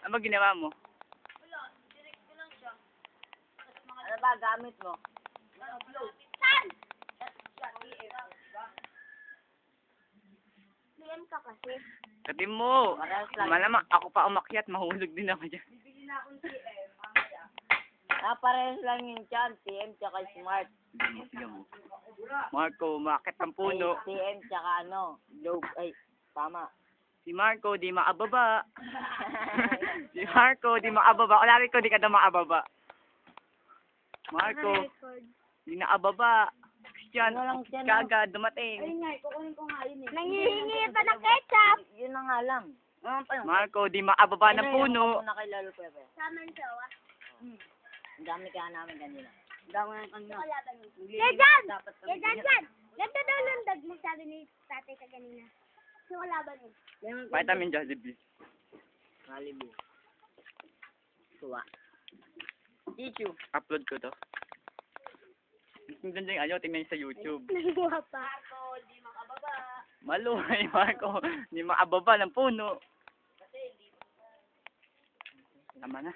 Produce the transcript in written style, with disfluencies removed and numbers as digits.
Ano ba ginawa mo? Ano ba gamit mo? PM ka kasi. Katim mo. Parehas lang. Malamang ako pa umakyat, mahulog din ako dyan. Parehas lang yung chan. TM tsaka smart. Tingnan mo. Marco, umakit ang puno. TM tsaka globe. Ay, tama. Si Marco, di maababa. Si Marco, di maababa. Ulari ko, di ka na maababa. Marco, di naababa. Christian, Ano lang siya, no? kagad, dumating. nga, kukunin ko nga yun eh. Nangihingi pa ng ketchup. Yun na nga lang. Marco, di maababa ng puno. Na kay Lalo Pepe. Sa amin siya, Ang dami kaya namin kanina. Ang dami ng kanina. Kaya dyan! Dapat Kaya dyan! Ganda daw ng dag mo, sabi ni tatay ka kanina. Yung kalaban mo. Vitamin Jollibee. Malibu. Tuwa. Tissue. Upload ko to. Ang ganda yung tingnan niyo sa YouTube. Nagawa pa. Maluhay, Marco. Di maababa ng puno. Tama na.